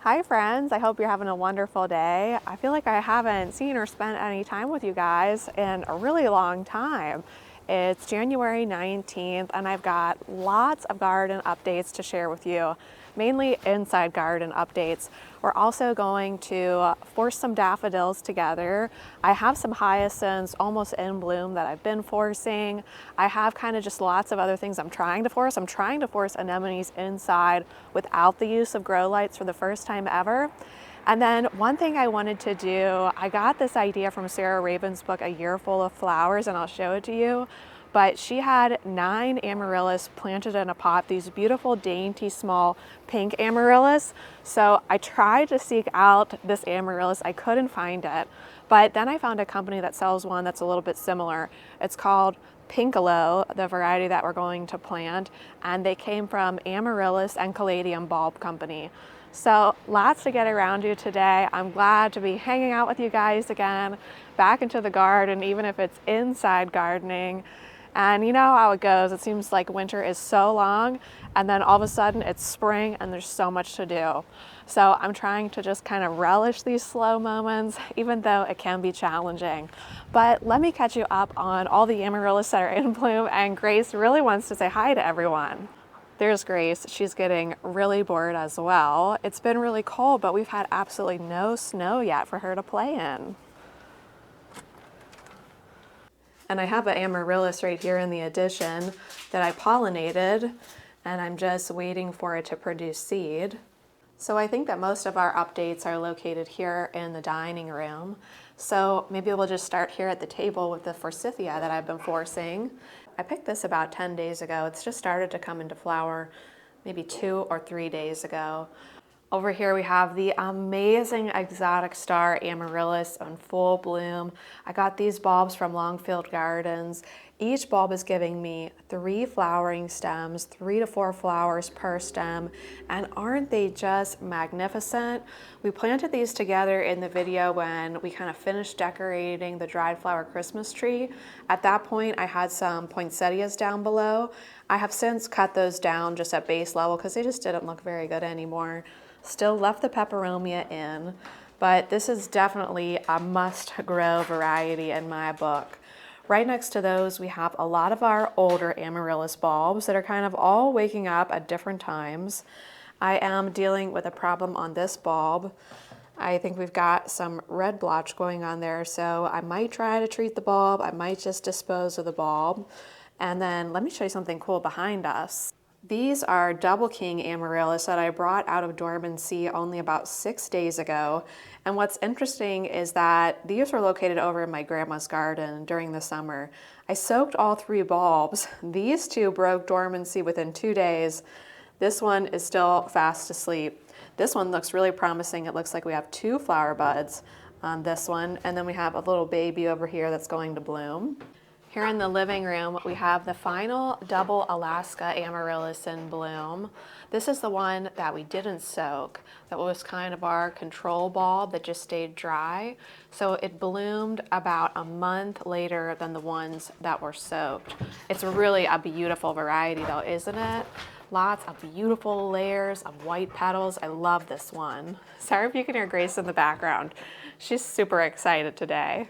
Hi friends, I hope you're having a wonderful day. I feel like I haven't seen or spent any time with you guys in a really long time. It's January 19th and I've got lots of garden updates to share with you, mainly inside garden updates. We're also going to force some daffodils together. I have some hyacinths almost in bloom that I've been forcing. I have kind of just lots of other things I'm trying to force. I'm trying to force anemones inside without the use of grow lights for the first time ever. And then one thing I wanted to do, I got this idea from Sarah Raven's book, A Year Full of Flowers, and I'll show it to you. But she had 9 amaryllis planted in a pot, these beautiful, dainty, small pink amaryllis. So I tried to seek out this amaryllis. I couldn't find it. But then I found a company that sells one that's a little bit similar. It's called Pinkolo, the variety that we're going to plant, and they came from Amaryllis and Caladium Bulb Company. So lots to get around to today. I'm glad to be hanging out with you guys again, back into the garden, even if it's inside gardening. And you know how it goes. It seems like winter is so long and then all of a sudden it's spring and there's so much to do. So I'm trying to just kind of relish these slow moments, even though it can be challenging. But let me catch you up on all the amaryllis that are in bloom, and Grace really wants to say hi to everyone. There's Grace. She's getting really bored as well. It's been really cold, but we've had absolutely no snow yet for her to play in. And I have an amaryllis right here in the addition that I pollinated, and I'm just waiting for it to produce seed. So I think that most of our updates are located here in the dining room. So maybe we'll just start here at the table with the forsythia that I've been forcing. I picked this about 10 days ago. It's just started to come into flower maybe 2 or 3 days ago. Over here we have the amazing exotic star amaryllis in full bloom. I got these bulbs from Longfield Gardens. Each bulb is giving me 3 flowering stems, 3 to 4 flowers per stem, and aren't they just magnificent? We planted these together in the video when we kind of finished decorating the dried flower Christmas tree. At that point, I had some poinsettias down below. I have since cut those down just at base level because they just didn't look very good anymore. Still left the peperomia in, but this is definitely a must-grow variety in my book. Right next to those, we have a lot of our older amaryllis bulbs that are kind of all waking up at different times. I am dealing with a problem on this bulb. I think we've got some red blotch going on there, so I might try to treat the bulb. I might just dispose of the bulb. And then let me show you something cool behind us. These are Double King amaryllis that I brought out of dormancy only about 6 days ago. And what's interesting is that these were located over in my grandma's garden during the summer. I soaked all 3 bulbs. These 2 broke dormancy within 2 days. This one is still fast asleep. This one looks really promising. It looks like we have 2 flower buds on this one. And then we have a little baby over here that's going to bloom. Here in the living room, we have the final double Alaska amaryllis in bloom. This is the one that we didn't soak. That was kind of our control bulb that just stayed dry. So it bloomed about a month later than the ones that were soaked. It's really a beautiful variety though, isn't it? Lots of beautiful layers of white petals. I love this one. Sorry if you can hear Grace in the background. She's super excited today.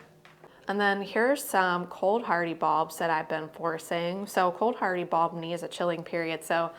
And then here's some cold hardy bulbs that I've been forcing. So cold hardy bulb needs a chilling period. So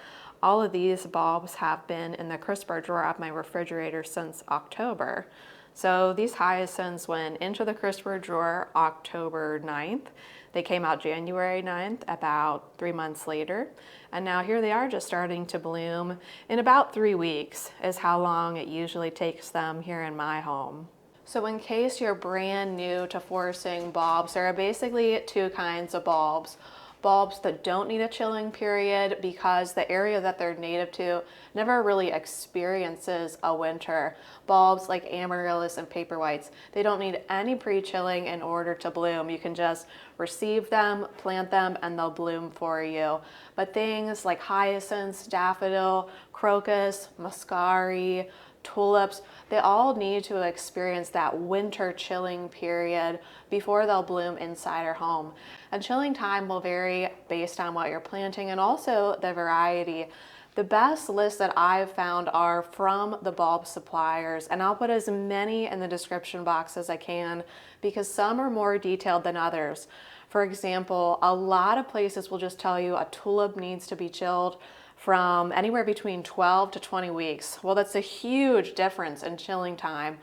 all of these bulbs have been in the crisper drawer of my refrigerator since October. So these hyacinths went into the crisper drawer October 9th. They came out January 9th, about 3 months later. And now here they are just starting to bloom in about 3 weeks is how long it usually takes them here in my home. So in case you're brand new to forcing bulbs, there are basically 2 kinds of bulbs. Bulbs that don't need a chilling period because the area that they're native to never really experiences a winter. Bulbs like amaryllis and paper whites, they don't need any pre-chilling in order to bloom. You can just receive them, plant them, and they'll bloom for you. But things like hyacinths, daffodil, crocus, muscari, tulips, they all need to experience that winter chilling period before they'll bloom inside our home. And chilling time will vary based on what you're planting and also the variety. The best lists that I've found are from the bulb suppliers, and I'll put as many in the description box as I can because some are more detailed than others. For example, a lot of places will just tell you a tulip needs to be chilled from anywhere between 12 to 20 weeks. Well, that's a huge difference in chilling time.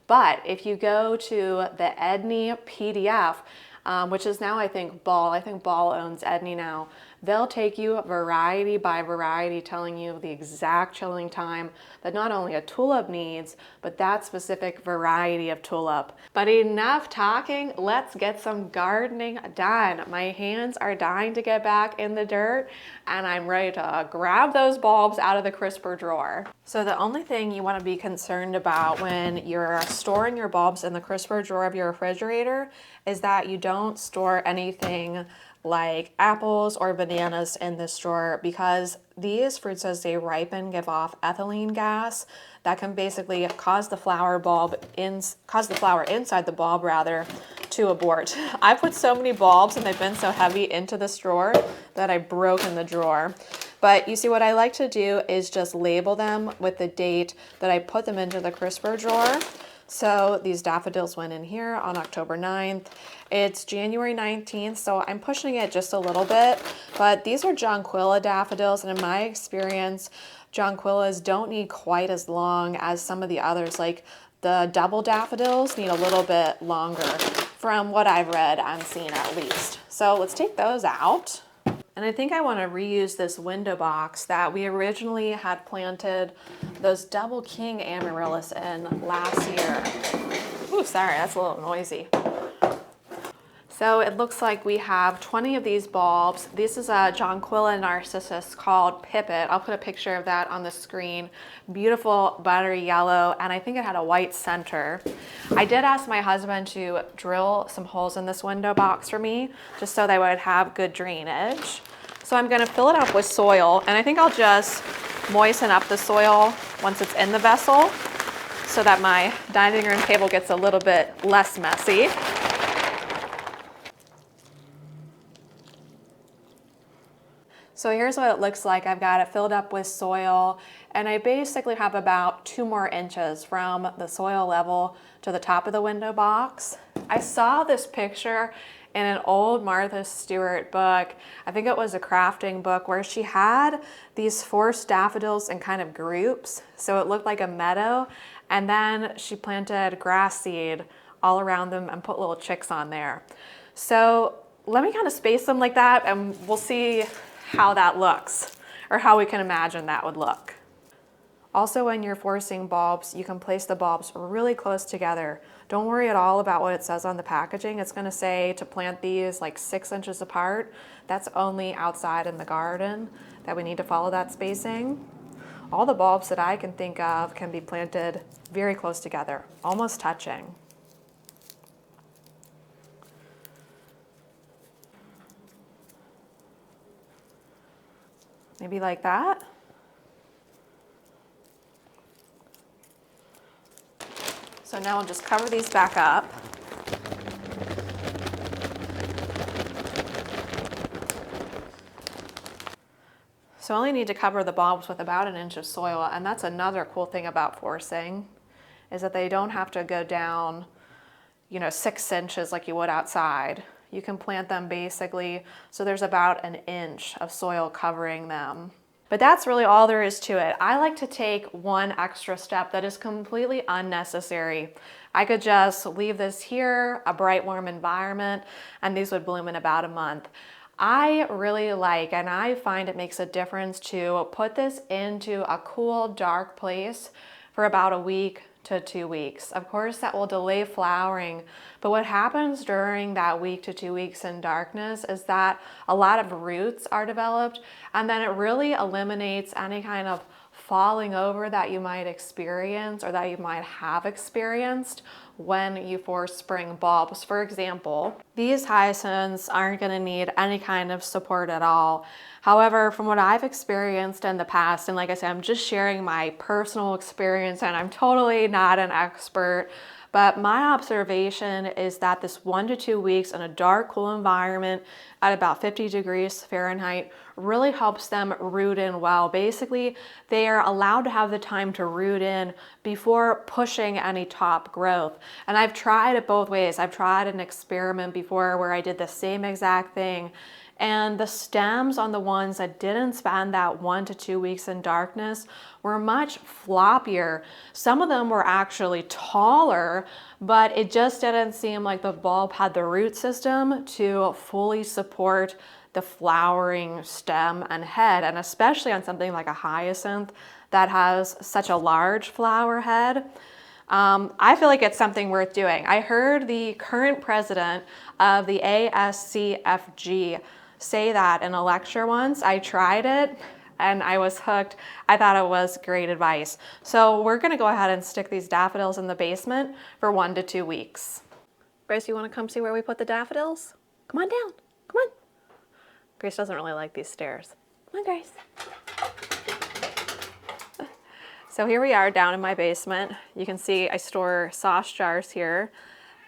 But if you go to the Edney PDF, which is now I think Ball owns Edney now, they'll take you variety by variety, telling you the exact chilling time that not only a tulip needs, but that specific variety of tulip. But enough talking, let's get some gardening done. My hands are dying to get back in the dirt, and I'm ready to grab those bulbs out of the crisper drawer. So the only thing you want to be concerned about when you're storing your bulbs in the crisper drawer of your refrigerator is that you don't store anything like apples or bananas in this drawer, because these fruits as they ripen give off ethylene gas that can basically cause the flower inside the bulb rather to abort. I put so many bulbs and they've been so heavy into this drawer that I've broken the drawer. But you see, what I like to do is just label them with the date that I put them into the crisper drawer. So these daffodils went in here on October 9th. It's January 19th, so I'm pushing it just a little bit, but these are jonquilla daffodils, and in my experience, jonquillas don't need quite as long as some of the others. Like the double daffodils need a little bit longer from what I've read and seen at least. So let's take those out. And I think I want to reuse this window box that we originally had planted those double king amaryllis in last year. Ooh, sorry, that's a little noisy. So it looks like we have 20 of these bulbs. This is a jonquilla narcissus called Pipit. I'll put a picture of that on the screen. Beautiful buttery yellow, and I think it had a white center. I did ask my husband to drill some holes in this window box for me, just so they would have good drainage. So I'm gonna fill it up with soil, and I think I'll just moisten up the soil once it's in the vessel so that my dining room table gets a little bit less messy. So here's what it looks like. I've got it filled up with soil, and I basically have about 2 more inches from the soil level to the top of the window box. I saw this picture in an old Martha Stewart book. I think it was a crafting book where she had these forced daffodils in kind of groups. So it looked like a meadow, and then she planted grass seed all around them and put little chicks on there. So let me kind of space them like that, and we'll see how that looks, or how we can imagine that would look. Also, when you're forcing bulbs, you can place the bulbs really close together. Don't worry at all about what it says on the packaging. It's gonna say to plant these like 6 inches apart. That's only outside in the garden that we need to follow that spacing. All the bulbs that I can think of can be planted very close together, almost touching. Maybe like that. So now I'll just cover these back up. So I only need to cover the bulbs with about 1 inch of soil, and that's another cool thing about forcing, is that they don't have to go down, 6 inches like you would outside. You can plant them basically so there's about 1 inch of soil covering them. But that's really all there is to it. I like to take one extra step that is completely unnecessary. I could just leave this here, a bright, warm environment, and these would bloom in about a month. I really like, and I find it makes a difference to put this into a cool, dark place for about a week to 2 weeks. Of course, that will delay flowering, but what happens during that week to 2 weeks in darkness is that a lot of roots are developed, and then it really eliminates any kind of falling over that you might experience or that you might have experienced when you force spring bulbs. For example, these hyacinths aren't going to need any kind of support at all. However, from what I've experienced in the past, and like I said, I'm just sharing my personal experience and I'm totally not an expert, but my observation is that this 1 to 2 weeks in a dark, cool environment at about 50 degrees Fahrenheit really helps them root in well. Basically, they are allowed to have the time to root in before pushing any top growth. And I've tried it both ways. I've tried an experiment before where I did the same exact thing. And the stems on the ones that didn't spend that 1 to 2 weeks in darkness were much floppier. Some of them were actually taller, but it just didn't seem like the bulb had the root system to fully support the flowering stem and head, and especially on something like a hyacinth that has such a large flower head. I feel like it's something worth doing. I heard the current president of the ASCFG say that in a lecture once. I tried it and I was hooked. I thought it was great advice. So we're gonna go ahead and stick these daffodils in the basement for 1 to 2 weeks. Grace, you wanna come see where we put the daffodils? Come on down, come on. Grace doesn't really like these stairs. Come on, Grace. So here we are down in my basement. You can see I store sauce jars here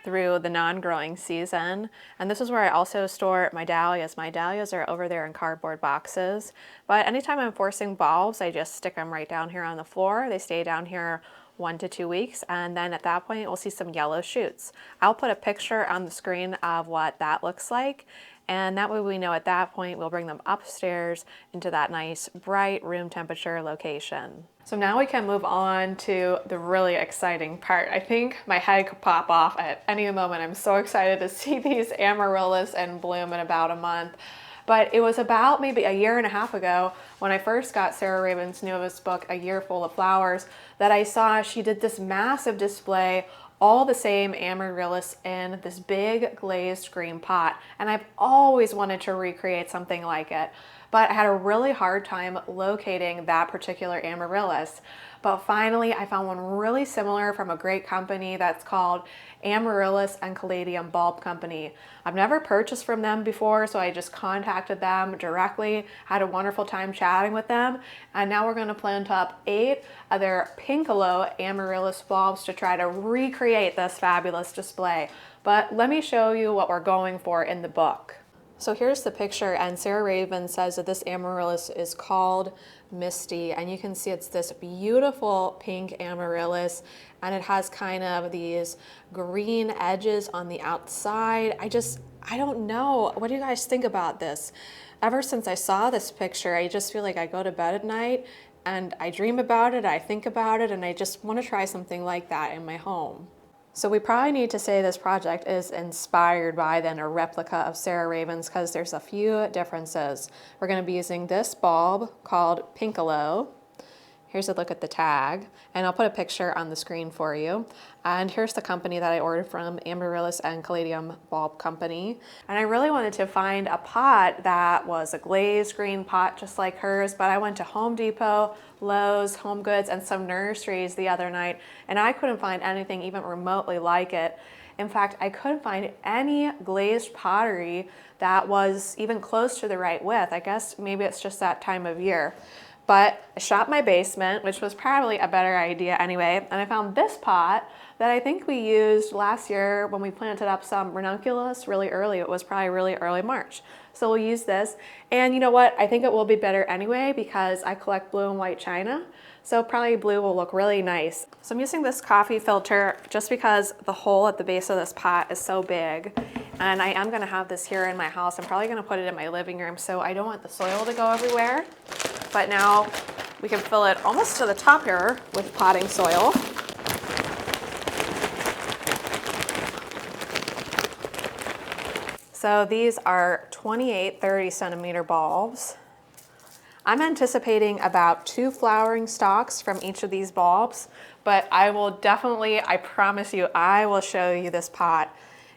through the non-growing season. And this is where I also store my dahlias. My dahlias are over there in cardboard boxes. But anytime I'm forcing bulbs, I just stick them right down here on the floor. They stay down here 1 to 2 weeks. And then at that point, we'll see some yellow shoots. I'll put a picture on the screen of what that looks like. And that way we know at that point we'll bring them upstairs into that nice bright room temperature location. So now we can move on to the really exciting part. I think my head could pop off at any moment. I'm so excited to see these Amaryllis in bloom in about a month. But it was about maybe a year and a half ago when I first got Sarah Raven's newest book, A Year Full of Flowers, that I saw she did this massive display, all the same Amaryllis in this big glazed green pot. And I've always wanted to recreate something like it, but I had a really hard time locating that particular Amaryllis. But finally, I found one really similar from a great company that's called Amaryllis and Caladium Bulb Company. I've never purchased from them before, so I just contacted them directly, had a wonderful time chatting with them, and now we're gonna plant up 8 of their Pinkolo Amaryllis bulbs to try to recreate this fabulous display. But let me show you what we're going for in the book. So here's the picture, and Sarah Raven says that this Amaryllis is called Misty, and you can see it's this beautiful pink Amaryllis, and it has kind of these green edges on the outside. I don't know. What do you guys think about this? Ever since I saw this picture, I just feel like I go to bed at night and I dream about it, I think about it, and I just want to try something like that in my home. So we probably need to say this project is inspired by then a replica of Sarah Raven's, because there's a few differences. We're going to be using this bulb called Pinkolo. Here's a look at the tag, and I'll put a picture on the screen for you. And here's the company that I ordered from, Amaryllis and Caladium Bulb Company. And I really wanted to find a pot that was a glazed green pot just like hers, but I went to Home Depot, Lowe's, Home Goods, and some nurseries the other night, and I couldn't find anything even remotely like it. In fact, I couldn't find any glazed pottery that was even close to the right width. I guess maybe it's just that time of year. But I shopped my basement, which was probably a better idea anyway, and I found this pot that I think we used last year when we planted up some ranunculus really early. It was probably really early March. So we'll use this. And you know what? I think it will be better anyway because I collect blue and white china. So probably blue will look really nice. So I'm using this coffee filter just because the hole at the base of this pot is so big. And I am gonna have this here in my house. I'm probably gonna put it in my living room, so I don't want the soil to go everywhere. But now we can fill it almost to the top here with potting soil. So these are 28 30-centimeter bulbs. I'm anticipating about 2 flowering stalks from each of these bulbs, but I will definitely, I promise you, I will show you this pot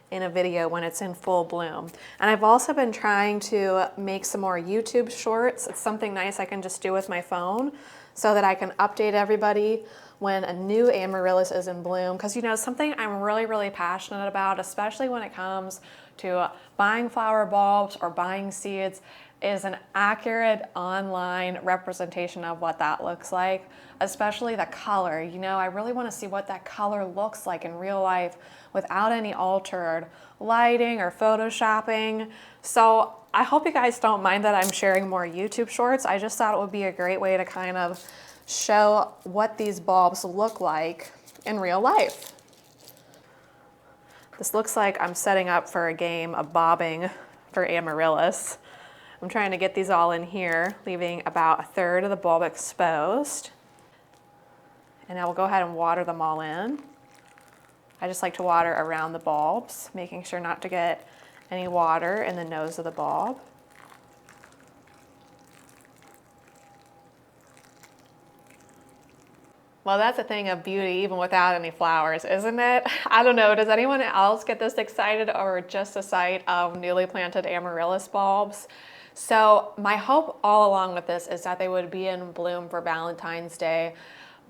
in a video when it's in full bloom. And I've also been trying to make some more YouTube shorts. It's something nice I can just do with my phone so that I can update everybody when a new Amaryllis is in bloom. Because you know, something I'm really passionate about, especially when it comes to buying flower bulbs or buying seeds, is an accurate online representation of what that looks like, especially the color. You know, I really want to see what that color looks like in real life without any altered lighting or photoshopping. So I hope you guys don't mind that I'm sharing more YouTube shorts. I just thought it would be a great way to kind of show what these bulbs look like in real life. This looks like I'm setting up for a game of bobbing for Amaryllis. I'm trying to get these all in here, leaving about 1/3 of the bulb exposed. And I will go ahead and water them all in. I just like to water around the bulbs, making sure not to get any water in the nose of the bulb. Well, that's a thing of beauty even without any flowers, isn't it? I don't know, does anyone else get this excited over just the sight of newly planted Amaryllis bulbs? So my hope all along with this is that they would be in bloom for Valentine's Day,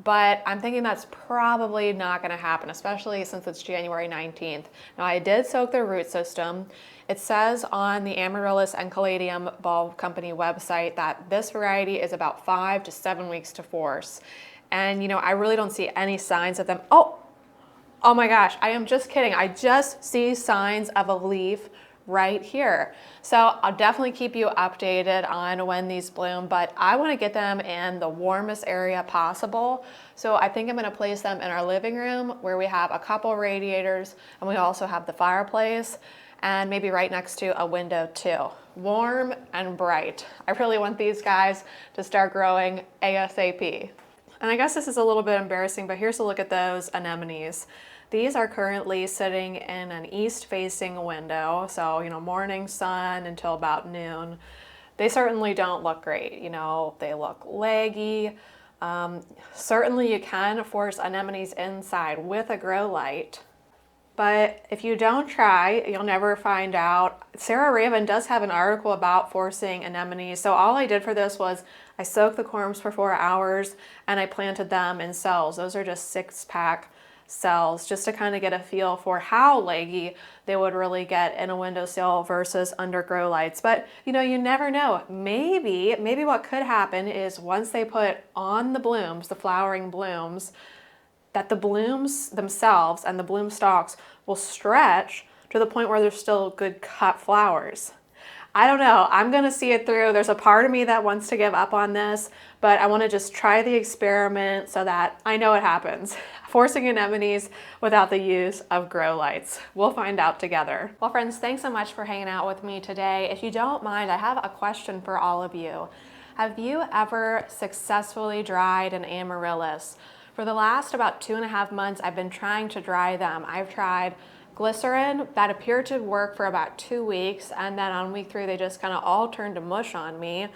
but I'm thinking that's probably not gonna happen, especially since it's January 19th. Now I did soak their root system. It says on the Amaryllis and Caladium Bulb Company website that this variety is about 5 to 7 weeks to force. And you know, I really don't see any signs of them. Oh my gosh, I am just kidding. I just see signs of a leaf right here. So I'll definitely keep you updated on when these bloom, but I want to get them in the warmest area possible. So I think I'm going to place them in our living room where we have a couple radiators and we also have the fireplace and maybe right next to a window too. Warm and bright. I really want these guys to start growing ASAP. And I guess this is a little bit embarrassing, but here's a look at those anemones. These are currently sitting in an east-facing window, so, you know, morning sun until about noon. They certainly don't look great, you know, they look leggy. Certainly you can force anemones inside with a grow light, but if you don't try, you'll never find out. Sarah Raven does have an article about forcing anemones, so all I did for this was I soaked the corms for 4 hours and I planted them in cells. Those are just 6-pack cells, just to kind of get a feel for how leggy they would really get in a windowsill versus under grow lights. But you know, you never know. Maybe what could happen is once they put on the blooms, the flowering blooms, that the blooms themselves and the bloom stalks will stretch to the point where they're still good cut flowers. I don't know, I'm gonna see it through. There's a part of me that wants to give up on this, but I wanna just try the experiment so that I know it happens. Forcing anemones without the use of grow lights. We'll find out together. Well friends, thanks so much for hanging out with me today. If you don't mind, I have a question for all of you. Have you ever successfully dried an amaryllis? For the last about 2.5 months, I've been trying to dry them. I've tried glycerin that appeared to work for about 2 weeks, and then on week 3 they just kind of all turned to mush on me.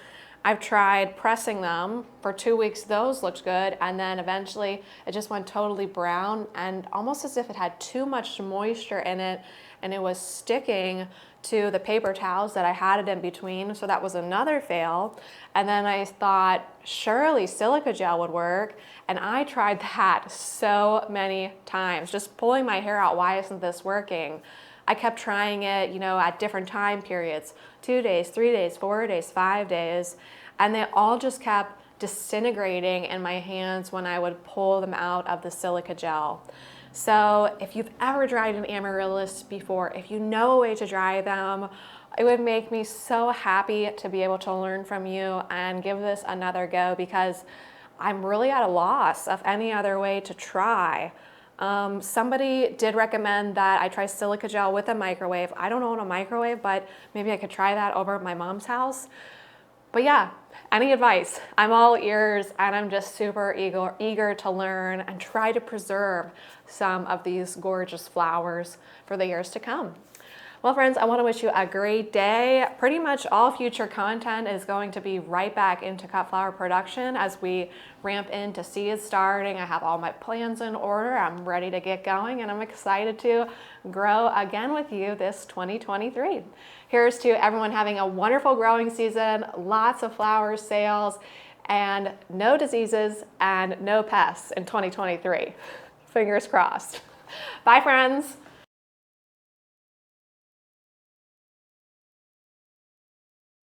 I've tried pressing them for 2 weeks, those looked good, and then eventually it just went totally brown and almost as if it had too much moisture in it and it was sticking to the paper towels that I had it in between, so that was another fail. And then I thought surely silica gel would work, and I tried that so many times, just pulling my hair out, why isn't this working? I kept trying it, you know, at different time periods, 2 days, 3 days, 4 days, 5 days, and they all just kept disintegrating in my hands when I would pull them out of the silica gel. So if you've ever dried an amaryllis before, if you know a way to dry them, it would make me so happy to be able to learn from you and give this another go, because I'm really at a loss of any other way to try. Somebody did recommend that I try silica gel with a microwave. I don't own a microwave, but maybe I could try that over at my mom's house. But yeah, any advice? I'm all ears, and I'm just super eager to learn and try to preserve some of these gorgeous flowers for the years to come. Well friends, I want to wish you a great day. Pretty much all future content is going to be right back into cut flower production as we ramp into seed starting. I have all my plans in order. I'm ready to get going, and I'm excited to grow again with you this 2023. Here's to everyone having a wonderful growing season, lots of flower sales, and no diseases and no pests in 2023. Fingers crossed. Bye friends.